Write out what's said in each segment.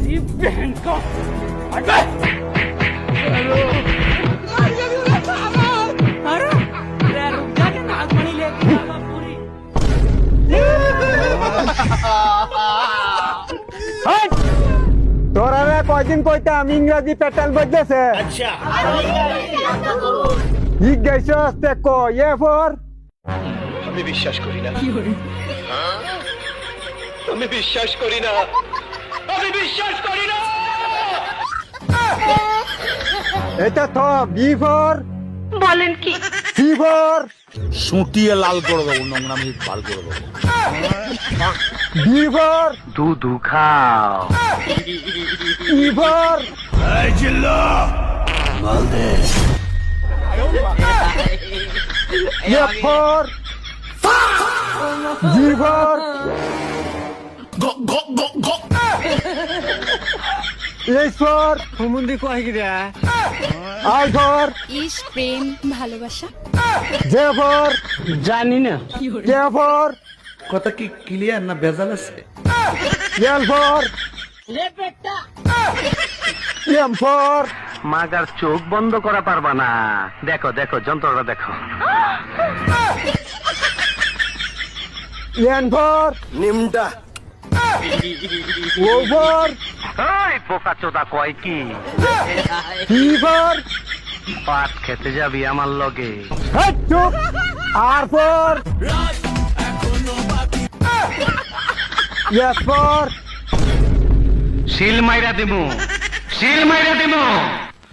तेरी बहन का अरे रुक जा के नागमणि लेके आवा पूरी তোরা কয়দিন কইতাম ইংরেজি প্যাটার্ন বদলেছে। আচ্ছা ই গেছে তে ক এ ফর আমি বিশ্বাস করি না আমি বিশ্বাস করি না আমি বিশ্বাস করি না এটা তো বি ফর বলেন কি? সি ফর সুটিয়ে লাল করে দেবো, নোংরামি লাল করে দেবো। ডি ফর দুধু খাও। E for F for G for H for হুমুন্দি কয় কি রে আই ফর ইস প্রেম ভালোবাসা জে ফর জানি না কে ফর কথা কি ক্লিয়ার না ভেজাল আছে? এল ফর এম ফর মাগার চোখ বন্ধ করা পারবা না। দেখো দেখো যন্ত্রটা দেখো। এন ফর নিমটা ও ফর ওই পোকা চোদা কয় কি? টি ফর পাট খেতে যাবি আমার লগে? হেট চুপ আর ফর এস ফর শিল মাইরা দিমু, শিল মাইরা দিমু,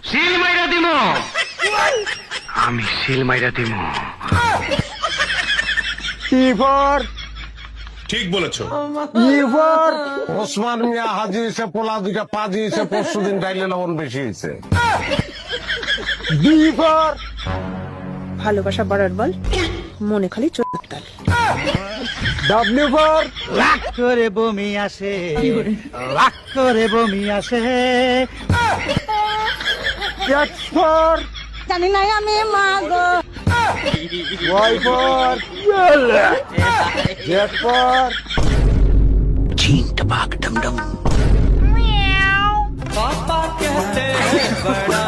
শিল মাইরা দিমু, আমি শিল মাইরা দিমু। টি ফর ঠিক বলেছো। ই ফর ওসমান মিয়া হাজি হয়েছে, পোলা দুইটা পাজি হয়েছে, পরশু দিন ডাইলে লবণ বেশি হয়েছে। ডি ফর ভালোবাসা বাড়ার বল মনে খালি চোদ্দাল। ডাব্লিউ ফর রাগ করে বমি আসে রাগ করে বমি আসে এক্স ফর জানি না আমি মা গো। ওয়াই ফর জেড ফর पापा कहते हैं बड़ा